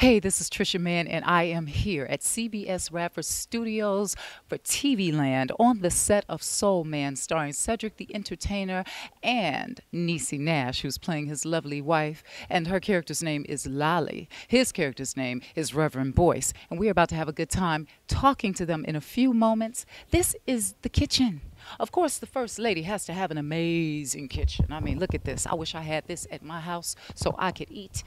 Hey, this is Trisha Mann, and I am here at CBS Radford Studios for TV Land on the set of Soul Man, starring Cedric the Entertainer and Niecy Nash, who's playing his lovely wife, and her character's name is Lolly. His character's name is Reverend Boyce, and we're about to have a good time talking to them in a few moments. This is the kitchen. Of course, the First Lady has to have an amazing kitchen. I mean, look at this. I wish I had this at my house so I could eat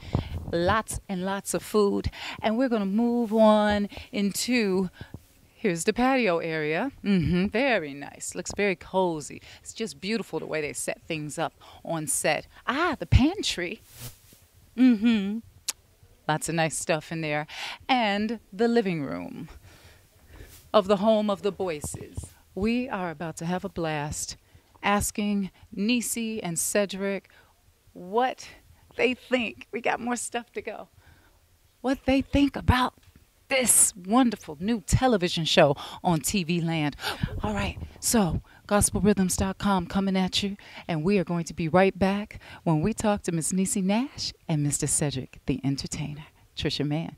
lots and lots of food. And we're going to move on into, here's the patio area. Very nice. Looks very cozy. It's just beautiful the way they set things up on set. Ah, the pantry. Lots of nice stuff in there. And the living room of the home of the Boyces. We are about to have a blast asking Niecy and Cedric what they think. We got more stuff to go. What they think about this wonderful new television show on TV Land. All right, so gospelrhythms.com coming at you, and we are going to be right back when we talk to Miss Niecy Nash and Mr. Cedric the Entertainer. Trisha Mann.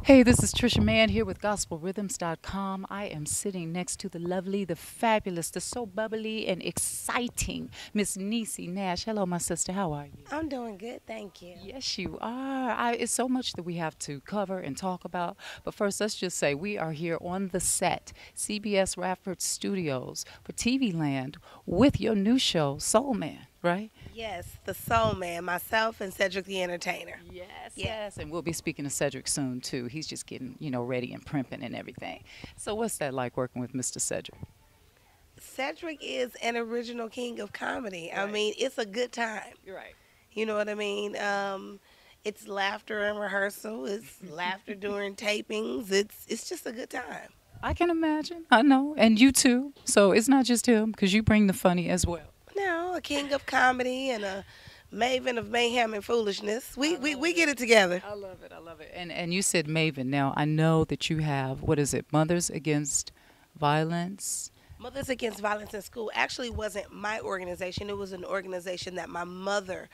Hey, this is Trisha Mann here with GospelRhythms.com. I am sitting next to the lovely, the fabulous, the so bubbly and exciting Miss Niecy Nash. Hello, my sister. How are you? I'm doing good, thank you. Yes, you are. It's so much that we have to cover and talk about. But first, let's just say we are here on the set, CBS Radford Studios for TV Land with your new show, Soul Man, right? Yes, the Soul Man, myself and Cedric the Entertainer. Yes. And we'll be speaking to Cedric soon, too. He's just getting, ready and primping and everything. So what's that like working with Mr. Cedric? Cedric is an original king of comedy. Right. I mean, it's a good time. You're right. You know what I mean? It's laughter in rehearsal. It's laughter during tapings. It's just a good time. I can imagine. I know. And you, too. So it's not just him, because you bring the funny as well. No, a king of comedy and a maven of mayhem and foolishness. We get it together. I love it. I love it. And you said Maven. Now, I know that you have, what is it, Mothers Against Violence? Mothers Against Violence in School actually wasn't my organization. It was an organization that my mother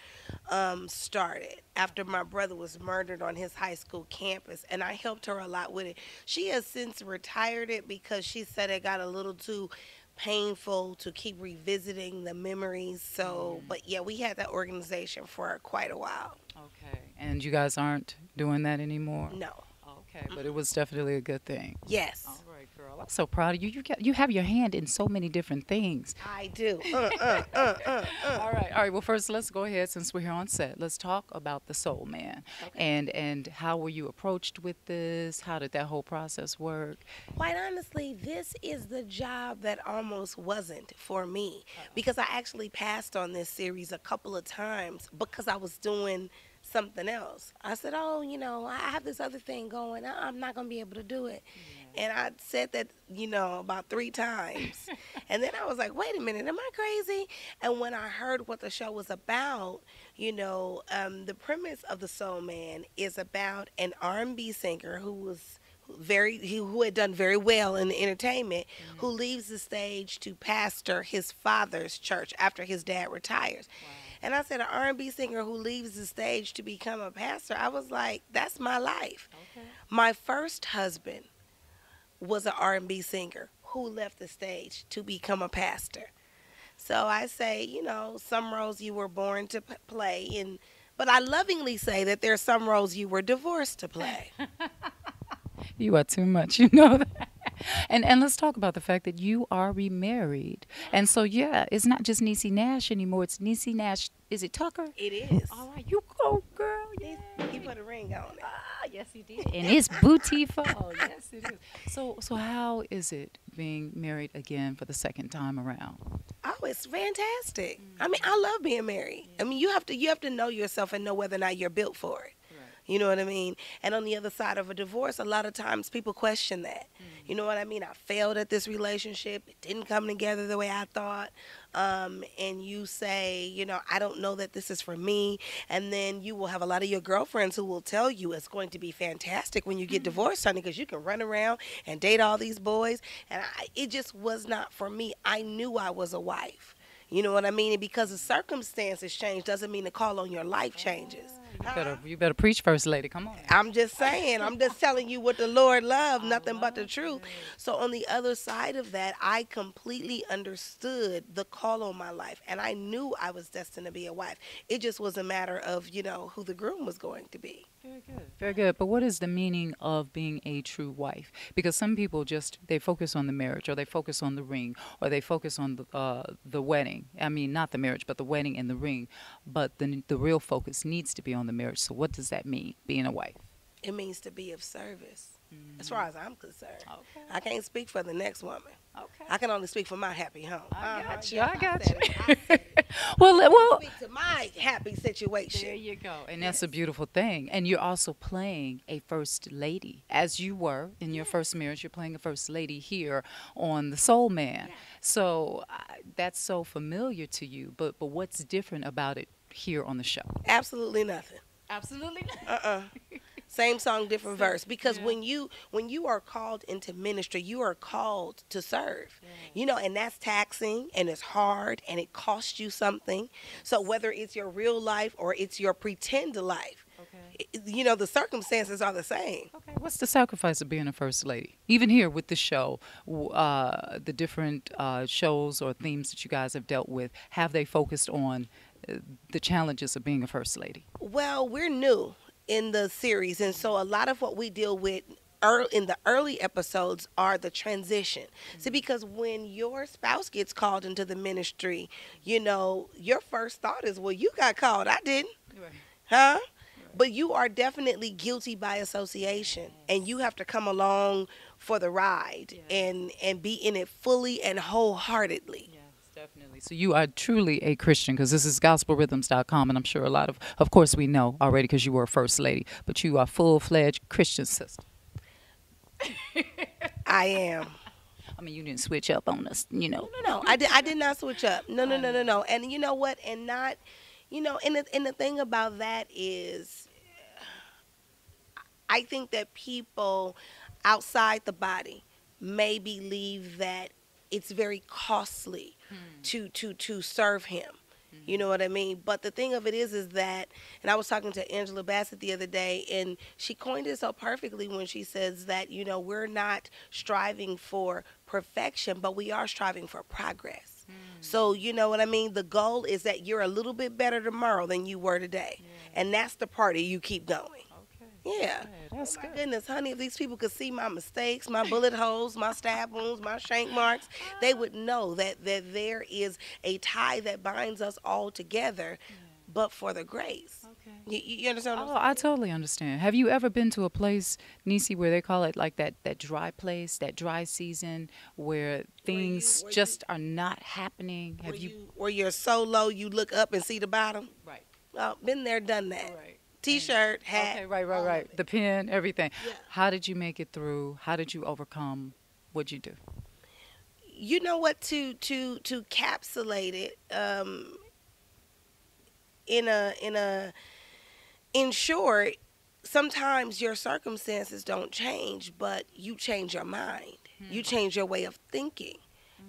started after my brother was murdered on his high school campus, and I helped her a lot with it. She has since retired it because she said it got a little too painful to keep revisiting the memories. So, but yeah, we had that organization for quite a while. Okay. And you guys aren't doing that anymore? No. Okay, but it was definitely a good thing. Yes. All right, girl. I'm so proud of you. You have your hand in so many different things. I do. All right. Well, first, let's go ahead, since we're here on set. Let's talk about the Soul Man. Okay. And how were you approached with this? How did that whole process work? Quite honestly, this is the job that almost wasn't for me, because I actually passed on this series a couple of times because I was doing something else. I said, I have this other thing going. I'm not going to be able to do it. And I said that, about 3 times. And then I was like, wait a minute, am I crazy? And when I heard what the show was about, the premise of the Soul Man is about an R&B singer who had done very well in entertainment, who leaves the stage to pastor his father's church after his dad retires. Wow. And I said, an R&B singer who leaves the stage to become a pastor. I was like, that's my life. Okay. My first husband was an R&B singer who left the stage to become a pastor. So I say, some roles you were born to play, but I lovingly say that there are some roles you were divorced to play. You are too much, you know that. And let's talk about the fact that you are remarried. And so, yeah, it's not just Niecy Nash anymore. It's Niecy Nash. Is it Tucker? It is. All right, you go, girl. Yeah. He put a ring on it. Ah, yes, he did. And it's beautiful. Yes, it is. So how is it being married again for the second time around? Oh, it's fantastic. I mean, I love being married. I mean, you have to know yourself and know whether or not you're built for it. You know what I mean? And on the other side of a divorce, a lot of times people question that. You know what I mean? I failed at this relationship. It didn't come together the way I thought. And you say, I don't know that this is for me. And then you will have a lot of your girlfriends who will tell you it's going to be fantastic when you get divorced, honey, because you can run around and date all these boys. And it just was not for me. I knew I was a wife. You know what I mean? And because the circumstances change doesn't mean the call on your life changes. You better preach, First Lady. Come on. I'm just saying, I'm just telling you what the Lord loved, nothing but the love truth. it. So, on the other side of that, I completely understood the call on my life, and I knew I was destined to be a wife. It just was a matter of, who the groom was going to be. Very good. Very good. But what is the meaning of being a true wife? Because some people just they focus on the marriage, or they focus on the ring, or they focus on the wedding. I mean, not the marriage, but the wedding and the ring. But the real focus needs to be on the marriage. So what does that mean, being a wife? It means to be of service, as far as I'm concerned. Okay. I can't speak for the next woman. Okay. I can only speak for my happy home. I got you. Yeah, I got said you. it. I said it. Well, Speak to my happy situation. there you go. And that's a beautiful thing. And you're also playing a first lady, as you were in your first marriage. You're playing a first lady here on The Soul Man. So that's so familiar to you. But what's different about it here on the show? Absolutely nothing. Absolutely. Same song, different verse. Because yeah. when you are called into ministry, you are called to serve. And that's taxing and it's hard and it costs you something. So whether it's your real life or it's your pretend life, Okay. the circumstances are the same. Okay. What's the sacrifice of being a first lady? Even here with the show, the different shows or themes that you guys have dealt with, have they focused on the challenges of being a first lady? Well, we're new in the series, and so a lot of what we deal with in the early episodes are the transition. See, because when your spouse gets called into the ministry, your first thought is, well, you got called, I didn't, huh? But you are definitely guilty by association, and you have to come along for the ride and be in it fully and wholeheartedly. Definitely. So you are truly a Christian, because this is gospelrhythms.com, and I'm sure a lot of course we know already because you were a first lady, but you are full-fledged Christian sister. I am. I mean, you didn't switch up on us, No. I did not switch up. No. And you know what? And not, and the thing about that is, I think that people outside the body may believe that it's very costly to serve him. You know what I mean? But the thing of it is that, and I was talking to Angela Bassett the other day, and she coined it so perfectly when she says that, we're not striving for perfection, but we are striving for progress. So, you know what I mean? The goal is that you're a little bit better tomorrow than you were today. And that's the part of you keep going. Yeah. That's My good. goodness, honey, if these people could see my mistakes, my bullet holes, my stab wounds, my shank marks, they would know that there is a tie that binds us all together, but for the grace. Okay. You understand what I'm Oh, saying? I totally understand. Have you ever been to a place, Niecy, where they call it like that dry place, that dry season, where things where just are not happening? Have Where you're so low you look up and see the bottom? Right. Well, been there, done that. Right. T-shirt, hat. Okay, right. all of it. The pen, everything. Yeah. How did you make it through? How did you overcome? What'd you do? You know what? To capsulate it, in short, sometimes your circumstances don't change, but you change your mind. You change your way of thinking.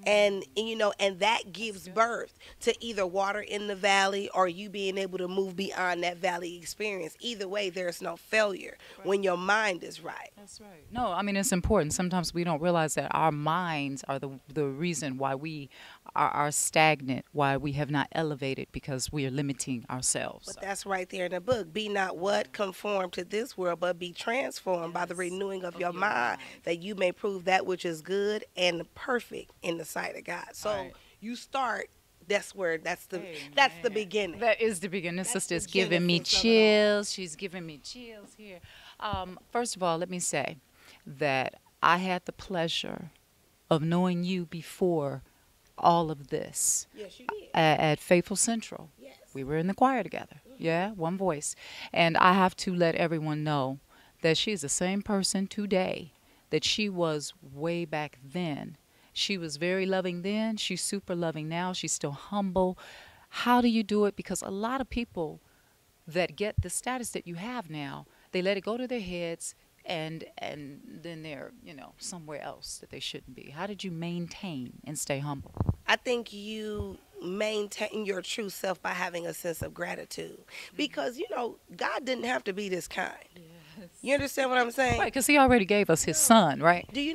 And that gives birth to either water in the valley or you being able to move beyond that valley experience. Either way, there's no failure when your mind is right. That's right. No, I mean, it's important. Sometimes we don't realize that our minds are the reason why we are stagnant, why we have not elevated, because we are limiting ourselves. But that's right there in the book. Be not what? Conform to this world, but be transformed by the renewing of your mind, that you may prove that which is good and perfect in the sight of God. So Right. you start, that's the beginning. That is the beginning. This That's sister's the giving me genesis of it all. chills. She's giving me chills here. First of all, let me say that I had the pleasure of knowing you before all of this Yes, you did. at Faithful Central. Yes. We were in the choir together. Yeah, one voice. And I have to let everyone know that she's the same person today that she was way back then. She was very loving then. She's super loving now. She's still humble. How do you do it? Because a lot of people that get the status that you have now, they let it go to their heads, and then they're somewhere else that they shouldn't be. How did you maintain and stay humble? I think you maintain your true self by having a sense of gratitude. Because, God didn't have to be this kind. You understand what I'm saying? Right, because he already gave us his son, right? Do you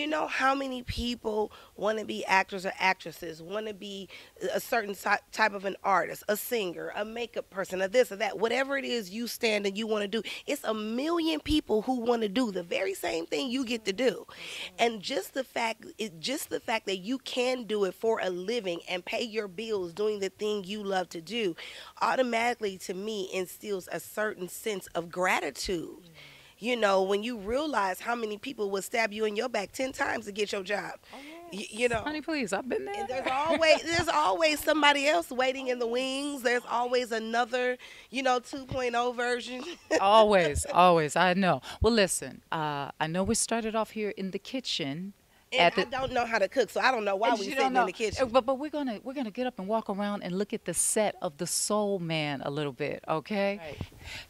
know how many people want to be actors or actresses, want to be a certain type of an artist, a singer, a makeup person, a this or that, whatever it is you stand and you want to do. It's a million people who want to do the very same thing you get to do. And just the fact that you can do it for a living and pay your bills doing the thing you love to do automatically to me instills a certain sense of gratitude. When you realize how many people will stab you in your back 10 times to get your job. Oh, You know. honey, please, I've been And there. there's always somebody else waiting in the wings. There's always another, 2.0 version. Always, always. I know. Well, listen, I know we started off here in the kitchen. And I don't know how to cook, so I don't know why we You sitting don't know. in the kitchen. But we're gonna get up and walk around and look at the set of the Soul Man a little bit, okay? Right.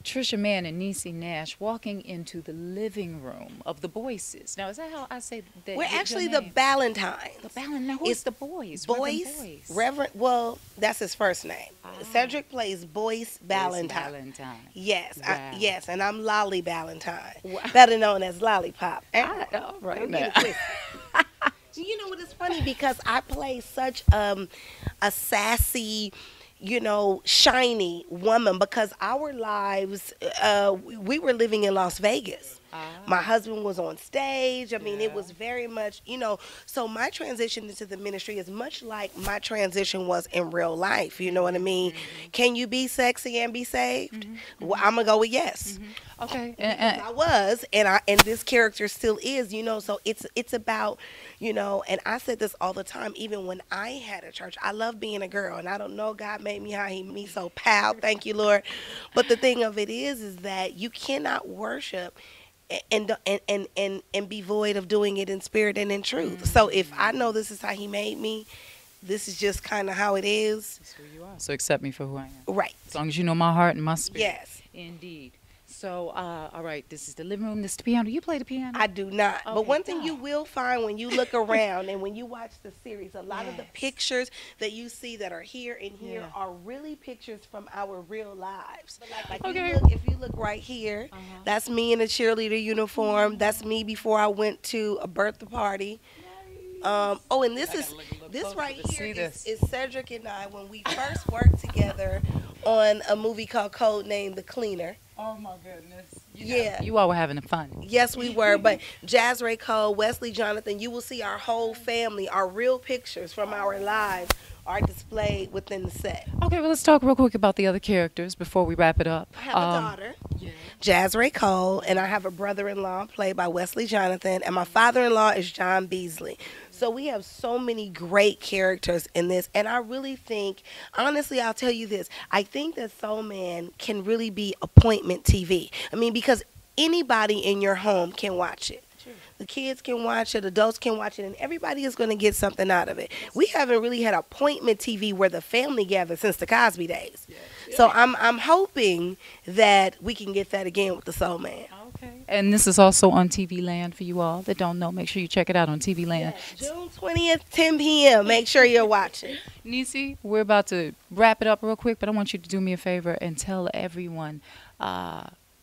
Trisha Mann and Niecy Nash walking into the living room of the Boyces. Now, is that how I say that? We're your actually the name? Valentines. The Balin. Now, who's It's the Boys? Boyce, Reverend Boyce. Reverend. Well, that's his first name. Ah. Cedric plays Boyce Valentine. Valentine. Yes, Wow. yes, and I'm Lolly Valentine, Wow. better known as Lollipop. All right Don't now. get it twisted. You know what? It's funny because I play such a sassy, shiny woman because our lives, we were living in Las Vegas. My husband was on stage. I mean, it was very much, so my transition into the ministry is much like my transition was in real life. You know what I mean? Can you be sexy and be saved? Well, I'm going to go with yes. Okay. I was, and this character still is, so it's about, and I said this all the time, even when I had a church. I love being a girl, and I don't know, God made me how he made me so proud. Thank you, Lord. But the thing of it is that you cannot worship and be void of doing it in spirit and in truth. So if I know this is how he made me, this is just kind of how it is. That's who you are. So accept me for who I am. Right. As long as you know my heart and my spirit. Yes. Indeed. So, all right, this is the living room. This is the piano. You play the piano? I do not. Okay, But one thing wow. you will find when you look around and when you watch the series, a lot of the Yes. pictures that you see that are here and here Yeah. are really pictures from our real lives. Like Okay. if you look right here, that's me in a cheerleader uniform. That's me before I went to a birthday party. And this I is gotta look a little this closer right to here see is, this. is Cedric and I when we first worked together on a movie called Codename The Cleaner. Oh, my goodness. Yeah. You all were having fun. Yes, we were. But Jazz Ray Cole, Wesley Jonathan, you will see our whole family, our real pictures from our lives are displayed within the set. Okay, well, let's talk real quick about the other characters before we wrap it up. I have a daughter, Jazz Ray Cole, and I have a brother-in-law played by Wesley Jonathan, and my father-in-law is John Beasley. So we have so many great characters in this, and I really think, honestly, I'll tell you this, I think that Soul Man can really be appointment TV. I mean, because anybody in your home can watch it. The kids can watch it, adults can watch it, and everybody is going to get something out of it. We haven't really had appointment TV where the family gathers since the Cosby days. So I'm hoping that we can get that again with the Soul Man. Okay. And this is also on TV Land for you all that don't know. Make sure you check it out on TV Land. June 20th, 10 p.m. Make sure you're watching. Niecy, we're about to wrap it up real quick, but I want you to do me a favor and tell everyone,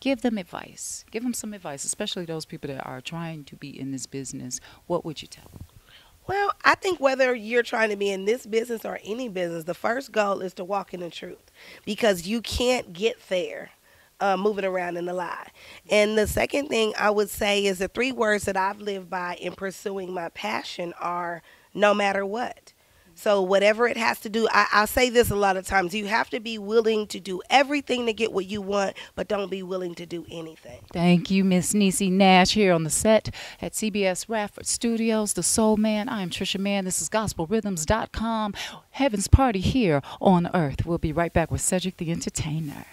give them advice. Give them some advice, especially those people that are trying to be in this business. What would you tell them? Well, I think whether you're trying to be in this business or any business, the first goal is to walk in the truth because you can't get there moving around in the lie. And the second thing I would say is the 3 words that I've lived by in pursuing my passion are no matter what. So whatever it has to do, I'll say this a lot of times, you have to be willing to do everything to get what you want, but don't be willing to do anything. Thank you, Miss Niecy Nash, here on the set at CBS Radford Studios, The Soul Man. I am Trisha Mann. This is GospelRhythms.com. Heaven's Party here on Earth. We'll be right back with Cedric the Entertainer.